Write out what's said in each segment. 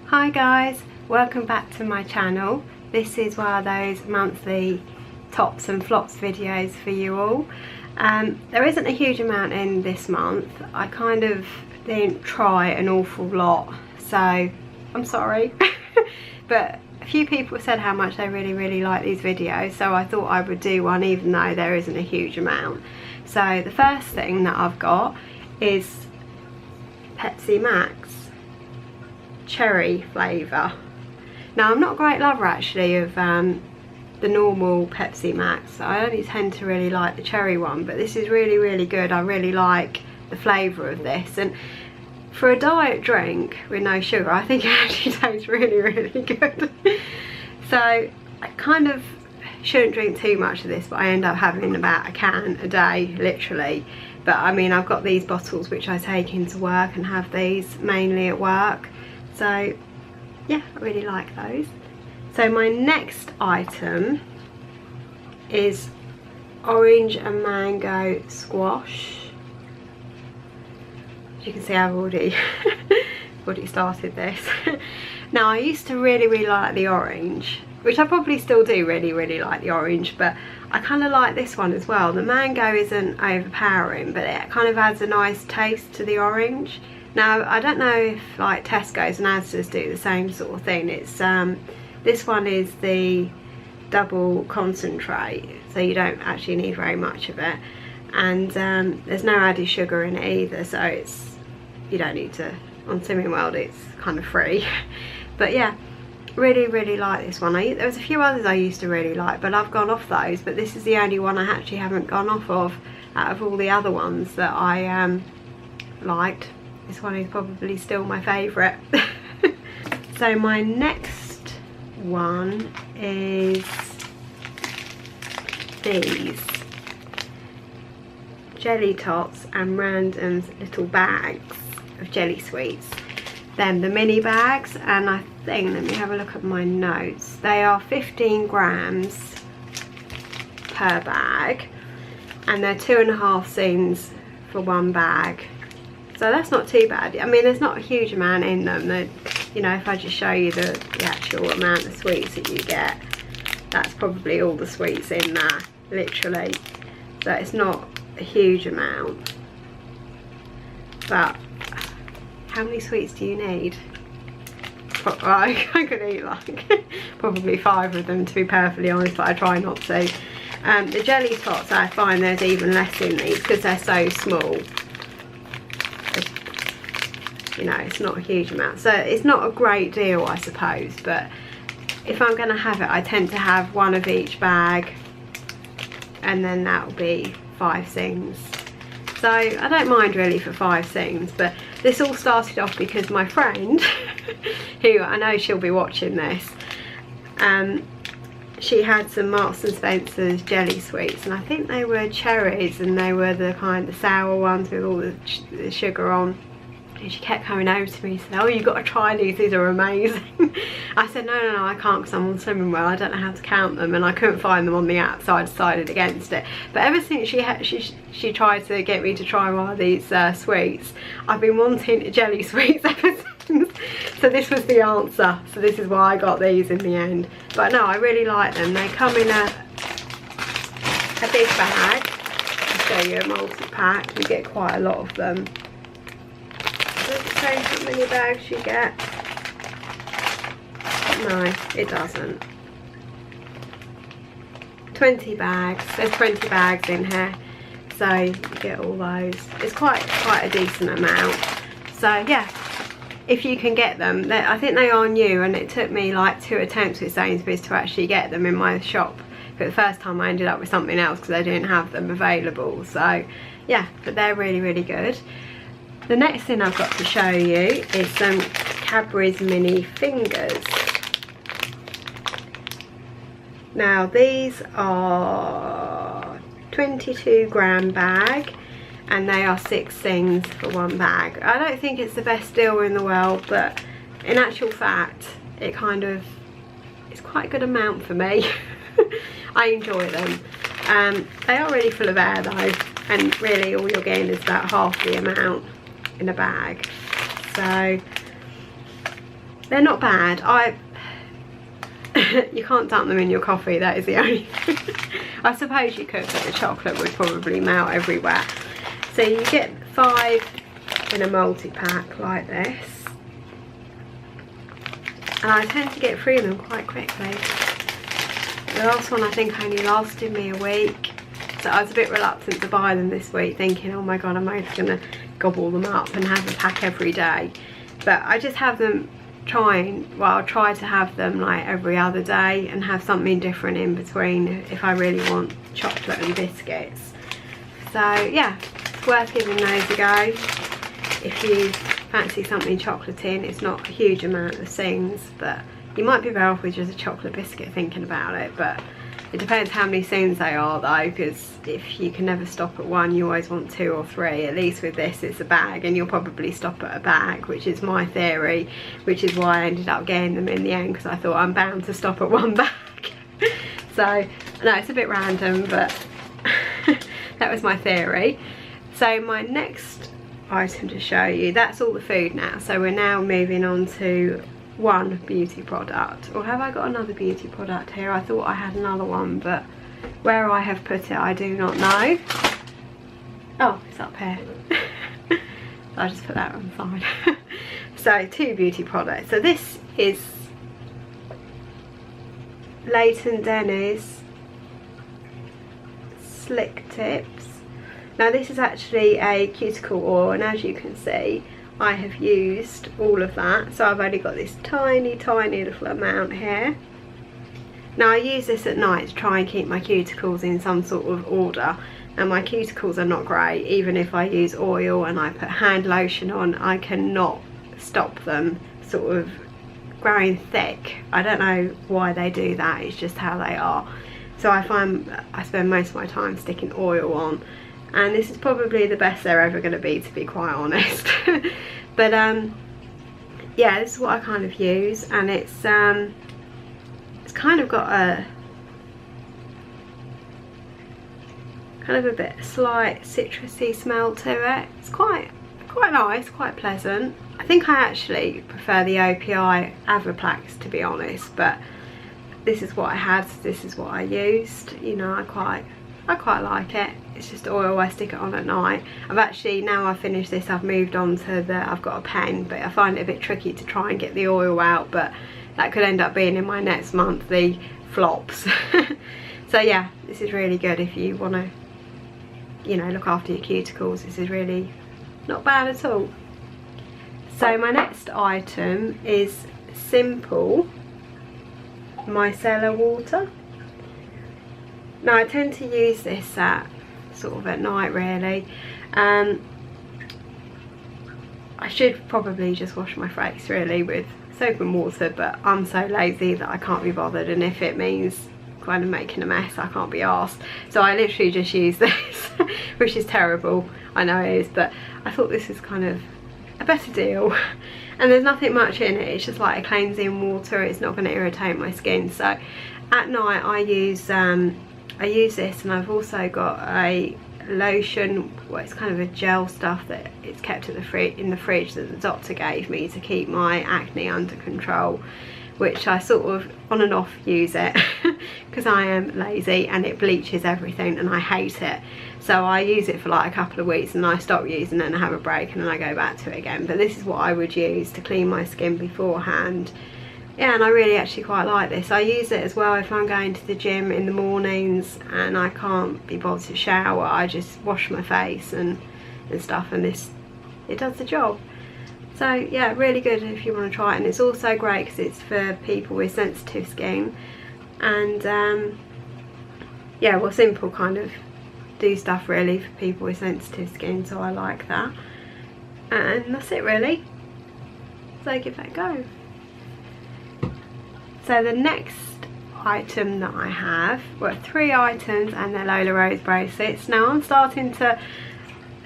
Hi guys, welcome back to my channel. This is one of those monthly tops and flops videos for you all. There isn't a huge amount in this month. I kind of didn't try an awful lot, so I'm sorry. But a few people said how much they really like these videos, so I thought I would do one even though there isn't a huge amount. So the first thing that I've got is Pepsi Max Cherry flavour. Now I'm not a great lover actually of the normal Pepsi Max. I only tend to really like the cherry one, but this is really good. I really like the flavour of this, and for a diet drink with no sugar I think it actually tastes really good. So I kind of shouldn't drink too much of this, but I end up having about a can a day literally. But I mean, I've got these bottles which I take into work and have these mainly at work. So yeah, I really like those. So my next item is orange and mango squash. As you can see, I've already started this. Now I used to really like the orange, which I probably still do really like the orange, but I kind of like this one as well. The mango isn't overpowering, but it kind of adds a nice taste to the orange. Now I don't know if like Tesco's and Asda's do the same sort of thing. It's this one is the double concentrate, so you don't actually need very much of it, and there's no added sugar in it either, so it's, you don't need to, on Slimming World it's kind of free. But yeah, really like this one. There was a few others I used to really like, but I've gone off those, but this is the only one I actually haven't gone off of out of all the other ones that I liked. This one is probably still my favourite. So my next one is these jelly tots and randoms little bags of jelly sweets. Then the mini bags, and I think, let me have a look at my notes, they are 15 grams per bag, and they're 2.5 cents for one bag. So that's not too bad. I mean, there's not a huge amount in them. That, you know, if I just show you the actual amount of sweets that you get, that's probably all the sweets in there, literally. So it's not a huge amount. But how many sweets do you need? I could eat like probably 5 of them, to be perfectly honest, but I try not to. The jelly tots, I find there's even less in these because they're so small. You know, it's not a huge amount, so it's not a great deal, I suppose, but if I'm going to have it, I tend to have one of each bag, and then that will be 5 things. So I don't mind really for 5 things, but this all started off because my friend, who I know she'll be watching this, she had some Marks and Spencer's jelly sweets, and I think they were cherries, and they were the kind of sour ones with all the sugar on. And she kept coming over to me and said, oh, you've got to try these are amazing. I said, no, I can't, because I'm on Slimming World, I don't know how to count them, and I couldn't find them on the app, so I decided against it. But ever since she tried to get me to try one of these sweets, I've been wanting jelly sweets ever since. So this was the answer, so this is why I got these in the end. But no, I really like them. They come in a big bag. I'll show you a multi-pack. You get quite a lot of them. Does it say how many bags you get? No, it doesn't. 20 bags. There's 20 bags in here, so you get all those. It's quite a decent amount. So yeah, if you can get them, I think they are new, and it took me like 2 attempts with Sainsbury's to actually get them in my shop. But the first time I ended up with something else because they didn't have them available. So yeah, but they're really good. The next thing I've got to show you is some Cadbury's mini fingers. Now these are 22 gram bag, and they are 6 things for one bag. I don't think it's the best deal in the world, but in actual fact it's quite a good amount for me. I enjoy them. They are really full of air though, and really all you're getting is about half the amount in a bag. So They're not bad. You can't dump them in your coffee, that is the only thing. I suppose you could, but the chocolate would probably melt everywhere. So you get 5 in a multi-pack like this. And I tend to get through them quite quickly. The last one I think only lasted me a week. So I was a bit reluctant to buy them this week, thinking, oh my god, I'm only going to gobble them up and have a pack every day. But I just have them I'll try to have them like every other day and have something different in between if I really want chocolate and biscuits. So yeah, it's worth giving those a go. If you fancy something chocolatey, it's not a huge amount of things, but you might be better off with just a chocolate biscuit thinking about it. But it depends how many things they are though, because if you can never stop at one, you always want 2 or 3. At least with this, it's a bag, and you'll probably stop at a bag, which is my theory, which is why I ended up getting them in the end, because I thought I'm bound to stop at 1 bag. So, no, it's a bit random, but that was my theory. So my next item to show you, that's all the food now. So we're now moving on to one beauty product. Or have I got another beauty product here? I thought I had another one, but where I have put it I do not know. Oh, it's up here. I'll just put that on the side. So 2 beauty products. So this is Leighton Denny's Slick Tips. Now this is actually a cuticle oil, and as you can see I have used all of that, so I've only got this tiny little amount here. Now I use this at night to try and keep my cuticles in some sort of order, and my cuticles are not great. Even if I use oil and I put hand lotion on, I cannot stop them sort of growing thick. I don't know why they do that, it's just how they are. So I find I spend most of my time sticking oil on, and this is probably the best they're ever going to be quite honest. But yeah, this is what I kind of use, and it's kind of got a bit slight citrusy smell to it. It's quite nice, quite pleasant. I think I actually prefer the OPI Avaplex, to be honest, but this is what I had, so this is what I used. You know, I quite like it. It's just oil, I stick it on at night. I've actually, now I've finished this, I've moved on to I've got a pen, but I find it a bit tricky to try and get the oil out, but that could end up being in my next monthly flops. So yeah, this is really good if you want to, you know, look after your cuticles. This is really not bad at all. So my next item is Simple micellar water. Now I tend to use this at night really. I should probably just wash my face really with soap and water, but I'm so lazy that I can't be bothered, and if it means kind of making a mess, I can't be arsed. So I literally just use this, which is terrible, I know it is, but I thought this is kind of a better deal. And there's nothing much in it, it's just like a cleansing water, it's not going to irritate my skin. So at night I use this, and I've also got a lotion, well, it's kind of a gel stuff that it's kept in the fridge that the doctor gave me to keep my acne under control, which I sort of on and off use it because I am lazy, and it bleaches everything and I hate it. So I use it for like a couple of weeks and I stop using it and I have a break and then I go back to it again. But this is what I would use to clean my skin beforehand. Yeah, and I really actually quite like this. I use it as well if I'm going to the gym in the mornings and I can't be bothered to shower. I just wash my face and stuff, and it does the job. So yeah, really good if you want to try it. And it's also great because it's for people with sensitive skin. And yeah, well, Simple kind of do stuff really for people with sensitive skin, so I like that. And that's it really. So give that a go. So the next item that I have, well, 3 items, and they're Lola Rose bracelets. Now I'm starting to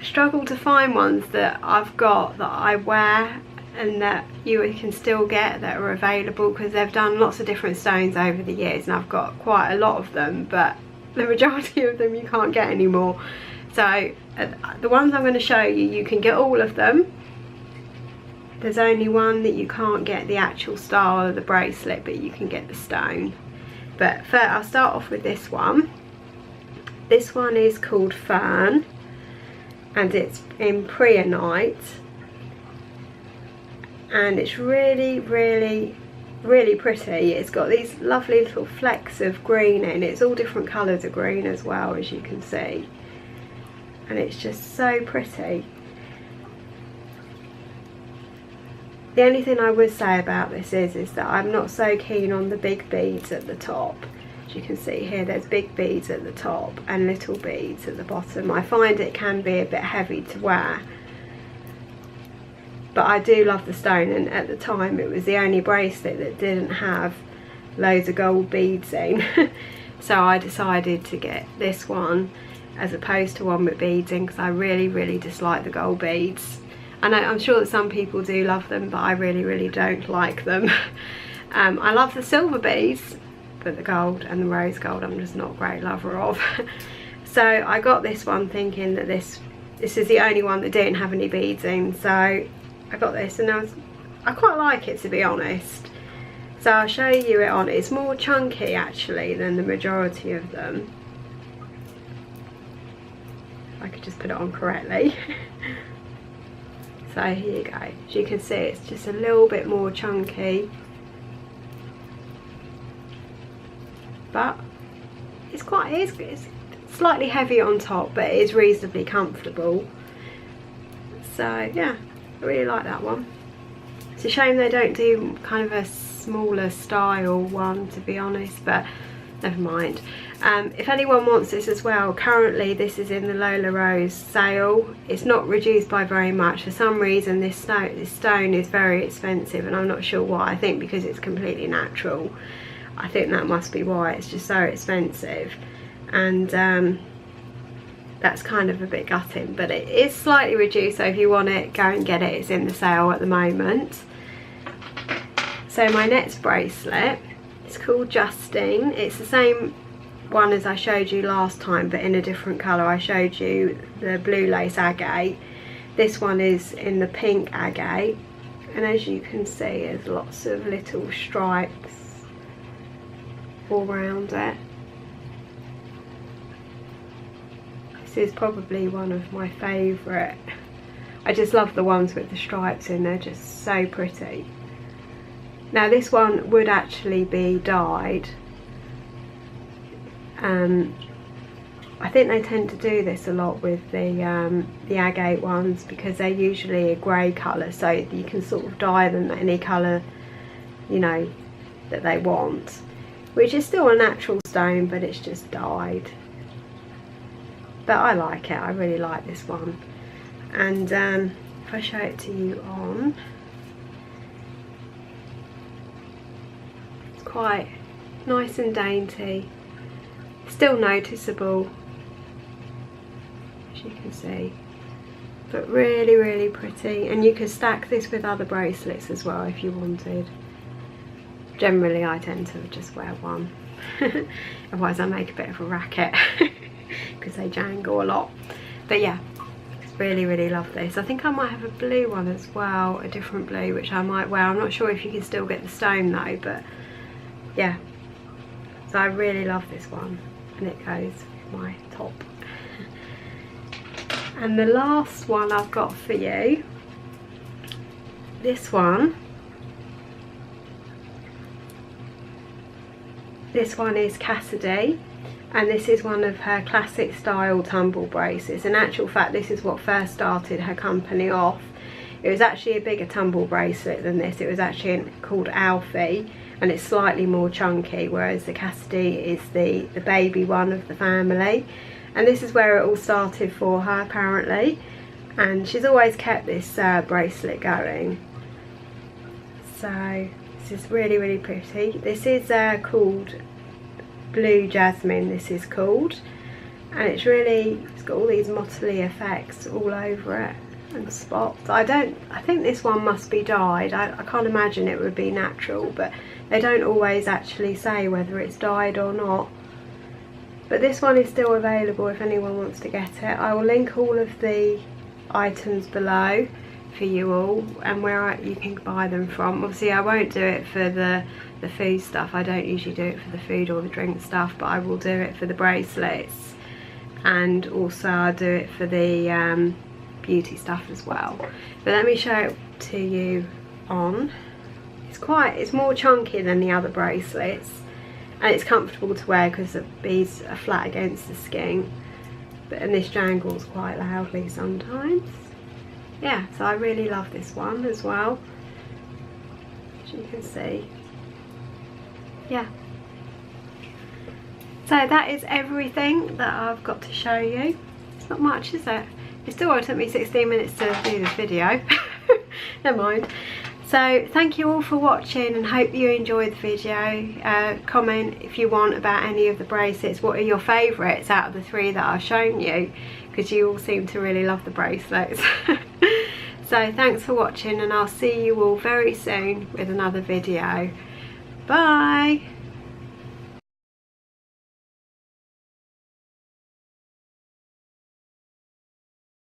struggle to find ones that I've got that I wear and that you can still get that are available, because they've done lots of different stones over the years and I've got quite a lot of them, but the majority of them you can't get anymore. So the ones I'm going to show you, you can get all of them, There's only one that you can't get the actual style of the bracelet, but you can get the stone. But first, I'll start off with this one. This one is called Fern, and it's in Preonite, and it's really pretty. It's got these lovely little flecks of green in it. It's all different colours of green as well, as you can see, and it's just so pretty. The only thing I would say about this is that I'm not so keen on the big beads at the top. As you can see here, there's big beads at the top and little beads at the bottom. I find it can be a bit heavy to wear, but I do love the stone, and at the time it was the only bracelet that didn't have loads of gold beads in. So I decided to get this one as opposed to one with beads in, because I really dislike the gold beads. And I'm sure that some people do love them, but I really don't like them. I love the silver beads, but the gold and the rose gold I'm just not a great lover of. So I got this one thinking that this is the only one that didn't have any beads in, so I got this, and I quite like it, to be honest. So I'll show you it on. It's more chunky actually than the majority of them. If I could just put it on correctly. So here you go. As you can see, it's just a little bit more chunky, but it's slightly heavy on top, but it is reasonably comfortable. So yeah, I really like that one. It's a shame they don't do kind of a smaller style one, to be honest, but never mind. If anyone wants this as well, currently this is in the Lola Rose sale. It's not reduced by very much. For some reason this stone is very expensive, and I'm not sure why. I think because it's completely natural. I think that must be why it's just so expensive, and that's kind of a bit gutting, but it is slightly reduced, so if you want it, go and get it. It's in the sale at the moment. So my next bracelet, it's called Justine. It's the same one as I showed you last time, but in a different colour. I showed you the blue lace agate. This one is in the pink agate, and as you can see, there's lots of little stripes all around it. This is probably one of my favourite. I just love the ones with the stripes in. They're just so pretty. Now this one would actually be dyed. I think they tend to do this a lot with the agate ones, because they're usually a grey colour, so you can sort of dye them any colour, you know, that they want, which is still a natural stone, but it's just dyed. But I like it. I really like this one. And if I show it to you on, it's quite nice and dainty, still noticeable, as you can see, but really pretty. And you could stack this with other bracelets as well if you wanted. Generally I tend to just wear one, otherwise I make a bit of a racket because they jangle a lot. But yeah, really love this. I think I might have a blue one as well, a different blue, which I might wear. I'm not sure if you can still get the stone though, but yeah. So I really love this one, and it goes with my top. And the last one I've got for you, this one is Cassidy, and this is one of her classic style tumble bracelets. In actual fact, this is what first started her company off. It was actually a bigger tumble bracelet than this. It was actually called Alfie, and it's slightly more chunky, whereas the Cassidy is the baby one of the family. And this is where it all started for her, apparently, and she's always kept this bracelet going. So this is really pretty. This is called Blue Jasmine, this is called, and it's got all these mottly effects all over it and spots. I think this one must be dyed. I can't imagine it would be natural, but they don't always actually say whether it's dyed or not. But this one is still available if anyone wants to get it. I will link all of the items below for you all and where you can buy them from. Obviously I won't do it for the food stuff. I don't usually do it for the food or the drink stuff, but I will do it for the bracelets, and also I'll do it for the beauty stuff as well. But let me show it to you on. It's more chunky than the other bracelets, and it's comfortable to wear because the beads are flat against the skin. And this jangles quite loudly sometimes. Yeah, so I really love this one as well, as you can see. Yeah. So that is everything that I've got to show you. It's not much, is it? It still only took me 16 minutes to do this video. Never mind. So thank you all for watching, and hope you enjoyed the video. Comment if you want about any of the bracelets. What are your favourites out of the 3 that I've shown you, because you all seem to really love the bracelets. So thanks for watching, and I'll see you all very soon with another video. Bye.